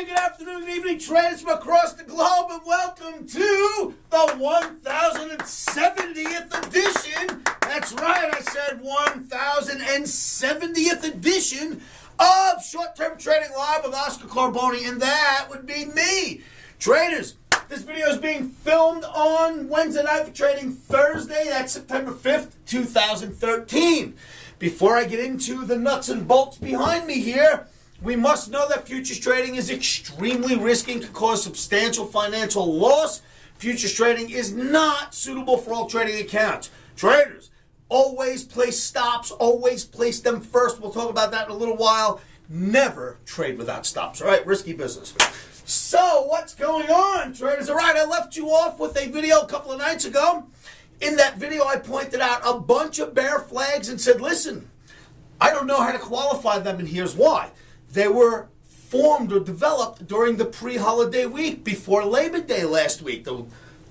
good afternoon, good evening, traders from across the globe, and welcome to the 1070th edition. That's right, I said 1070th edition of Short-Term Trading Live with Oscar Carboni, and that would be me. Traders, this video is being filmed on Wednesday night for trading Thursday. That's September 5th, 2013. Before I get into the nuts and bolts behind me here, we must know that futures trading is extremely risky and can cause substantial financial loss. Futures trading is not suitable for all trading accounts. Traders, always place stops, always place them first. We'll talk about that in a little while. Never trade without stops, all right? Risky business. So, what's going on, traders? All right, I left you off with a video a couple of nights ago. In that video, I pointed out a bunch of bear flags and said, listen, I don't know how to qualify them, and here's why. They were formed or developed during the pre-holiday week before Labor Day last week, the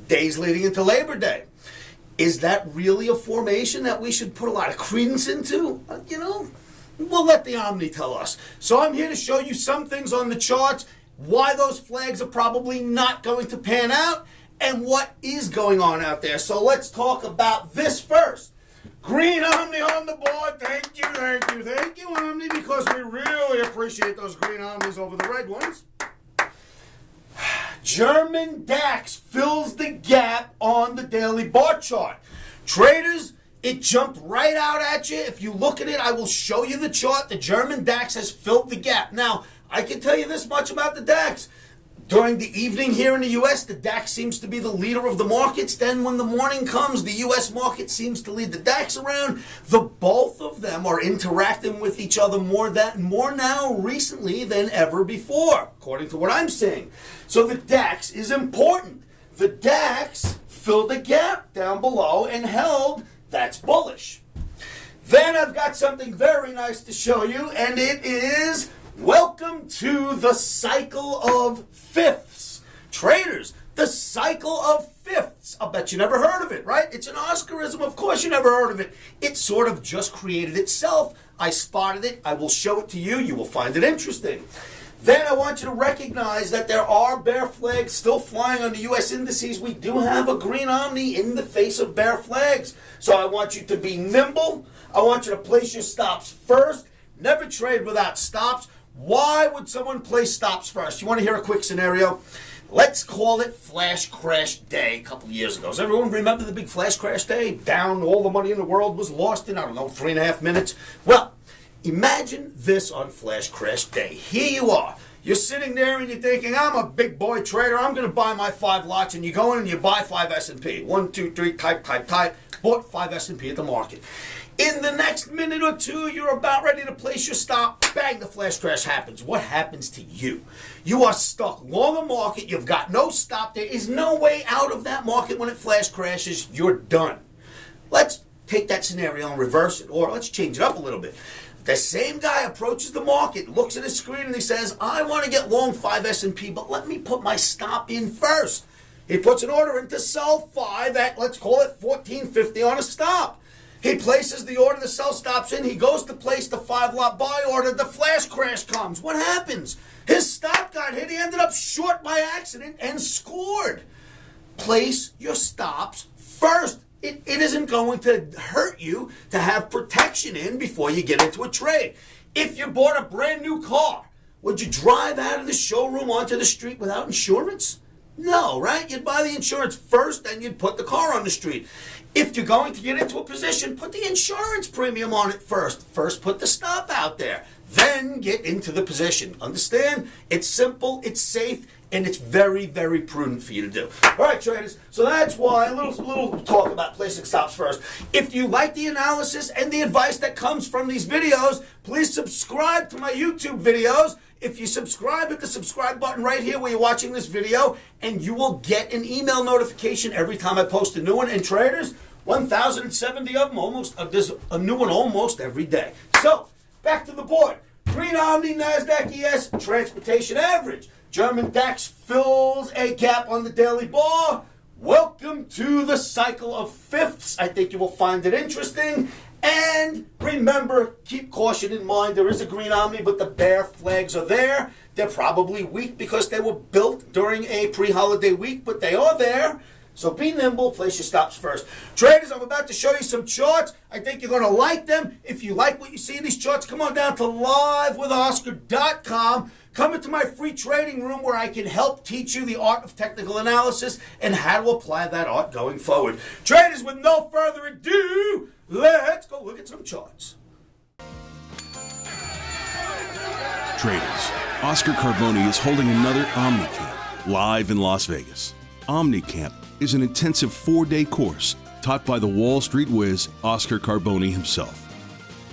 days leading into Labor Day. Is that really a formation that we should put a lot of credence into? We'll let the OMNI tell us. So I'm here to show you some things on the charts, why those flags are probably not going to pan out, and what is going on out there. So let's talk about this first. Green OMNI on the board. Thank you, OMNI, because we really appreciate those green OMNIs over the red ones. German DAX fills the gap on the daily bar chart. Traders, it jumped right out at you. If you look at it, I will show you the chart. The German DAX has filled the gap. Now, I can tell you this much about the DAX. During the evening here in the U.S., the DAX seems to be the leader of the markets. Then when the morning comes, the U.S. market seems to lead the DAX around. The both of them are interacting with each other more now recently than ever before, according to what I'm seeing. So the DAX is important. The DAX filled a gap down below and held. That's bullish. Then I've got something very nice to show you, and it is welcome to the cycle of fifths. Traders, the cycle of fifths. I'll bet you never heard of it, right? It's an Oscarism. Of course you never heard of it. It sort of just created itself. I spotted it. I will show it to you. You will find it interesting. Then I want you to recognize that there are bear flags still flying on the U.S. indices. We do have a green OMNI in the face of bear flags. So I want you to be nimble. I want you to place your stops first. Never trade without stops. Why would someone place stops first? You want to hear a quick scenario? Let's call it Flash Crash Day a couple of years ago. Does everyone remember the big Flash Crash Day? Down, all the money in the world was lost in, 3.5 minutes. Well, imagine this on Flash Crash Day. Here you are. You're sitting there and you're thinking, I'm a big boy trader. I'm going to buy my 5 lots. And you go in and you buy 5 S&P. 1, 2, 3, type. Bought 5 S&P at the market. In the next minute or two, you're about ready to place your stop. Bang, the flash crash happens. What happens to you? You are stuck long the market. You've got no stop. There is no way out of that market when it flash crashes. You're done. Let's take that scenario and reverse it, or let's change it up a little bit. The same guy approaches the market, looks at his screen, and he says, I want to get long 5 S&P, but let me put my stop in first. He puts an order in to sell 5 at, let's call it $14.50 on a stop. He places the order, the sell stops in. He goes to place the 5-lot buy order. The flash crash comes. What happens? His stop got hit. He ended up short by accident and scored. Place your stops first. It isn't going to hurt you to have protection in before you get into a trade. If you bought a brand new car, would you drive out of the showroom onto the street without insurance? No, right? You'd buy the insurance first, then you'd put the car on the street. If you're going to get into a position, put the insurance premium on it first. First, put the stop out there. Then get into the position. Understand? It's simple, it's safe, and it's very, very prudent for you to do. All right, traders. So that's why a little talk about placing stops first. If you like the analysis and the advice that comes from these videos, please subscribe to my YouTube videos. If you subscribe, hit the subscribe button right here where you're watching this video, and you will get an email notification every time I post a new one. And traders, 1,070 of them, there's a new one almost every day. So, back to the board. Green OMNI, Nasdaq ES, transportation average. German DAX fills a gap on the daily bar. Welcome to the cycle of fifths. I think you will find it interesting. And remember, keep caution in mind. There is a green omni, but the bear flags are there. They're probably weak because they were built during a pre-holiday week, but they are there. So be nimble, place your stops first. Traders, I'm about to show you some charts. I think you're going to like them. If you like what you see in these charts, come on down to livewithoscar.com. Come into my free trading room where I can help teach you the art of technical analysis and how to apply that art going forward. Traders, with no further ado, let's go look at some charts. Traders, Oscar Carboni is holding another OMNI Camp live in Las Vegas. OMNI Camp is an intensive 4-day course taught by the Wall Street whiz Oscar Carboni himself.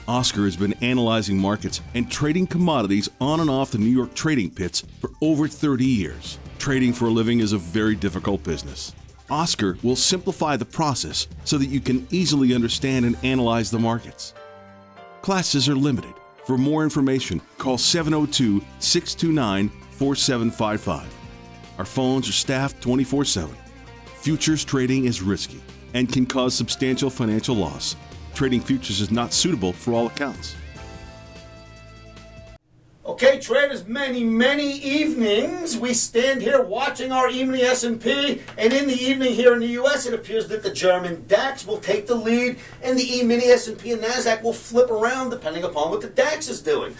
Oscar has been analyzing markets and trading commodities on and off the New York trading pits for over 30 years. Trading for a living is a very difficult business. Oscar will simplify the process so that you can easily understand and analyze the markets. Classes are limited. For more information, call 702-629-4755. Our phones are staffed 24/7. Futures trading is risky and can cause substantial financial loss. Trading futures is not suitable for all accounts. Okay, traders, many evenings we stand here watching our emini S&P, and in the evening here in the U.S., it appears that the German DAX will take the lead, and the emini S&P and Nasdaq will flip around depending upon what the DAX is doing.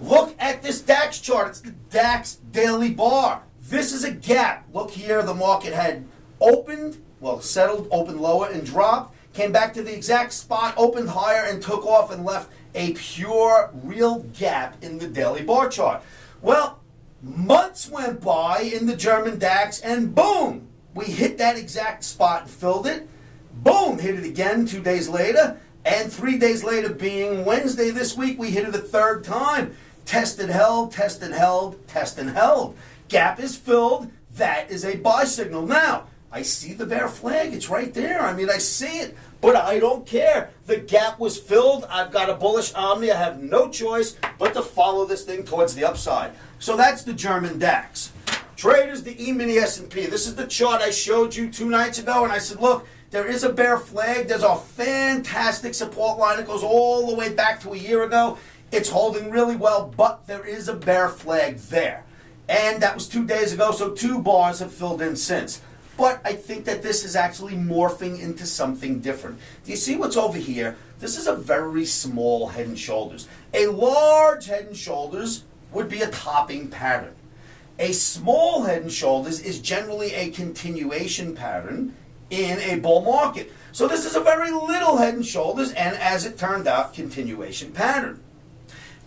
Look at this DAX chart. It's the DAX daily bar. This is a gap. Look here, the market had opened, well, settled, opened lower and dropped, came back to the exact spot, opened higher and took off and left a pure, real gap in the daily bar chart. Well, months went by in the German DAX and boom, we hit that exact spot and filled it. Boom, hit it again 2 days later, and 3 days later, being Wednesday this week, we hit it a third time. Tested, held, tested, held, tested, held. Gap is filled. That is a buy signal. Now, I see the bear flag. It's right there. I mean, I see it, but I don't care. The gap was filled. I've got a bullish omni. I have no choice but to follow this thing towards the upside. So that's the German DAX. Traders, the emini S&P. This is the chart I showed you 2 nights ago, and I said, look, there is a bear flag. There's a fantastic support line that goes all the way back to a year ago. It's holding really well, but there is a bear flag there. And that was 2 days ago, so 2 bars have filled in since. But I think that this is actually morphing into something different. Do you see what's over here? This is a very small head and shoulders. A large head and shoulders would be a topping pattern. A small head and shoulders is generally a continuation pattern in a bull market. So this is a very little head and shoulders, and as it turned out, continuation pattern.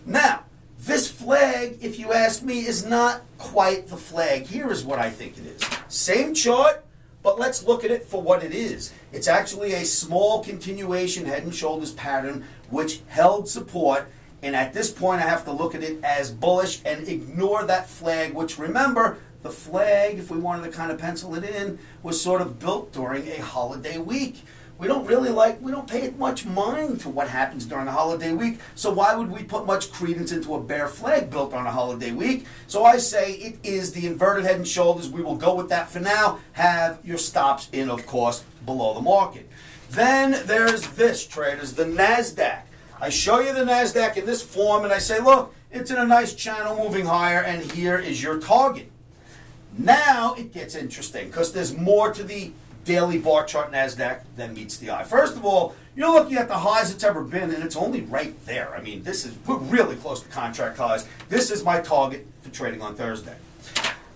Now, this flag, if you ask me, is not quite the flag. Here is what I think it is. Same chart, but let's look at it for what it is. It's actually a small continuation head and shoulders pattern which held support, and at this point I have to look at it as bullish and ignore that flag, which, remember, the flag, if we wanted to kind of pencil it in, was sort of built during a holiday week. We don't pay much mind to what happens during a holiday week, so why would we put much credence into a bear flag built on a holiday week? So I say it is the inverted head and shoulders. We will go with that for now. Have your stops in, of course, below the market. Then there's this, traders, the Nasdaq. I show you the Nasdaq in this form, and I say, look, it's in a nice channel moving higher, and here is your target. Now it gets interesting, because there's more to the daily bar chart Nasdaq than meets the eye. First of all, you're looking at the highs it's ever been, and it's only right there. I mean, we're really close to contract highs. This is my target for trading on Thursday.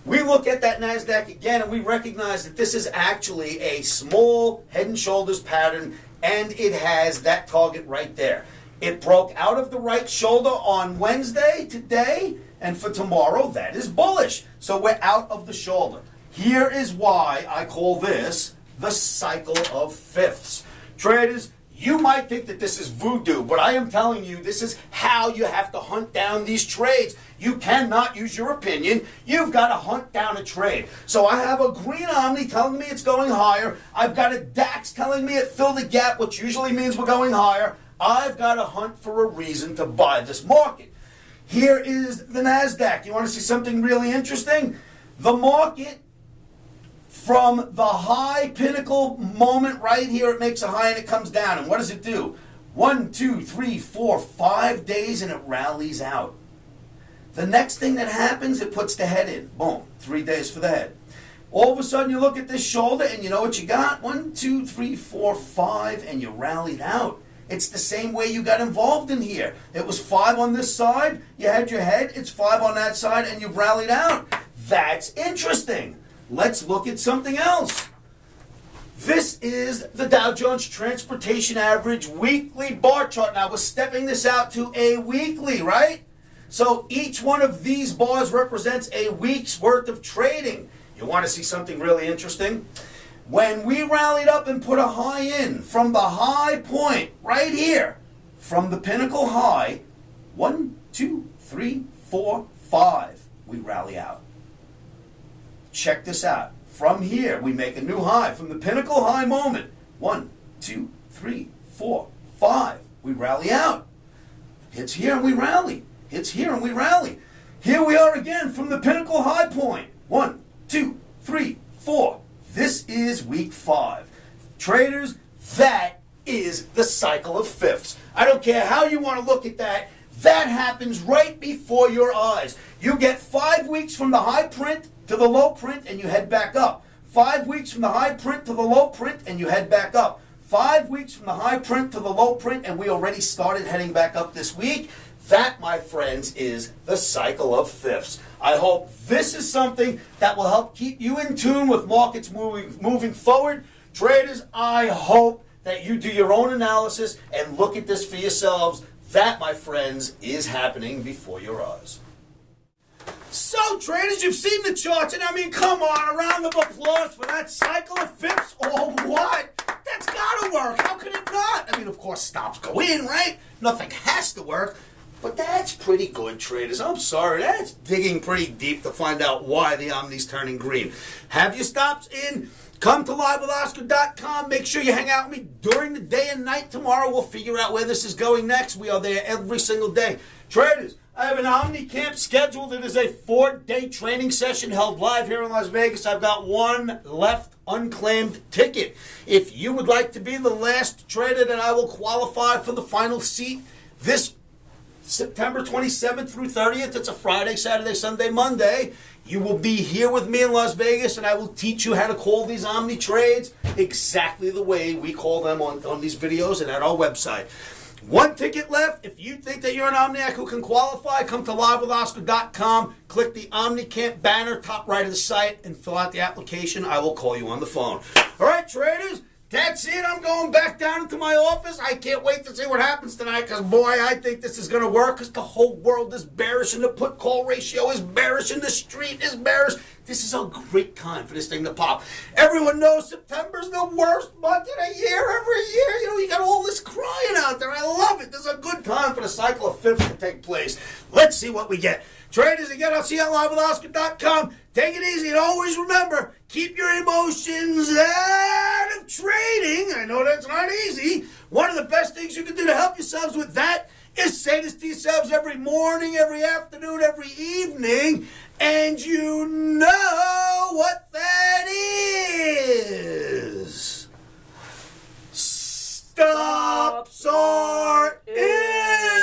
We look at that Nasdaq again, and we recognize that this is actually a small head and shoulders pattern, and it has that target right there. It broke out of the right shoulder on Wednesday, today, and for tomorrow, that is bullish. So we're out of the shoulder. Here is why I call this the cycle of fifths. Traders, you might think that this is voodoo, but I am telling you, this is how you have to hunt down these trades. You cannot use your opinion. You've got to hunt down a trade. So I have a green omni telling me it's going higher. I've got a DAX telling me it filled the gap, which usually means we're going higher. I've got to hunt for a reason to buy this market. Here is the Nasdaq. You want to see something really interesting? The market, from the high pinnacle moment right here, it makes a high and it comes down. And what does it do? 1, 2, 3, 4, 5 days, and it rallies out. The next thing that happens, it puts the head in. Boom, 3 days for the head. All of a sudden, you look at this shoulder, and you know what you got? 1, 2, 3, 4, 5, and you rallied out. It's the same way you got involved in here. It was 5 on this side, you had your head, it's 5 on that side, and you've rallied out. That's interesting. Let's look at something else. This is the Dow Jones Transportation Average weekly bar chart. Now, we're stepping this out to a weekly, right? So each one of these bars represents a week's worth of trading. You want to see something really interesting? When we rallied up and put a high in from the high point right here, from the pinnacle high, 1, 2, 3, 4, 5, we rally out. Check this out. From here, we make a new high. From the pinnacle high moment, 1, 2, 3, 4, 5, we rally out. Hits here and we rally. Hits here and we rally. Here we are again from the pinnacle high point. 1, 2, 3, 4. This is week 5. Traders, that is the cycle of fifths. I don't care how you want to look at that. That happens right before your eyes. You get 5 weeks from the high print to the low print and you head back up. 5 weeks from the high print to the low print and you head back up. 5 weeks from the high print to the low print and we already started heading back up this week. That, my friends, is the cycle of fifths. I hope this is something that will help keep you in tune with markets moving forward. Traders, I hope that you do your own analysis and look at this for yourselves. That, my friends, is happening before your eyes. So, traders, you've seen the charts, and I mean, come on, a round of applause for that cycle of fifths or what? That's got to work. How could it not? I mean, of course, stops go in, right? Nothing has to work. But that's pretty good, traders. I'm sorry, that's digging pretty deep to find out why the Omni's turning green. Have your stops in. Come to livewithoscar.com. Make sure you hang out with me during the day and night tomorrow. We'll figure out where this is going next. We are there every single day. Traders, I have an Omni camp scheduled. It is a 4-day training session held live here in Las Vegas. I've got one left unclaimed ticket. If you would like to be the last trader that I will qualify for the final seat this September 27th through 30th, it's a Friday, Saturday, Sunday, Monday. You will be here with me in Las Vegas, and I will teach you how to call these Omni trades exactly the way we call them on these videos and at our website. One ticket left. If you think that you're an Omniac who can qualify, come to livewithoscar.com, click the Omni Camp banner, top right of the site, and fill out the application. I will call you on the phone. All right, traders, that's it. I'm going back down into my office. I can't wait to see what happens tonight because, boy, I think this is going to work because the whole world is bearish and the put-call ratio is bearish and the street is bearish. This is a great time for this thing to pop. Everyone knows September's the worst month in a year every year. You know, you got all this crying out there. I love it. This is a good time for the cycle of fifths to take place. Let's see what we get. Traders, again, I'll see you on livewithoscar.com. Take it easy and always remember, keep your emotions out of trading. I know that's not easy. One of the best things you can do to help yourselves with that is say this to yourselves every morning, every afternoon, every evening, and you know what that is. Stops are in.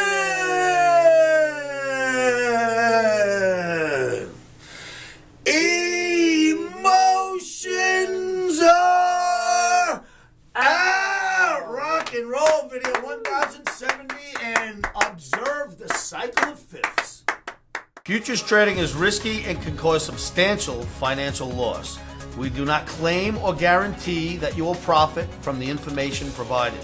Emotions are out. Rock and roll video 1070 and observe the cycle of fifths. Futures trading is risky and can cause substantial financial loss. We do not claim or guarantee that you will profit from the information provided.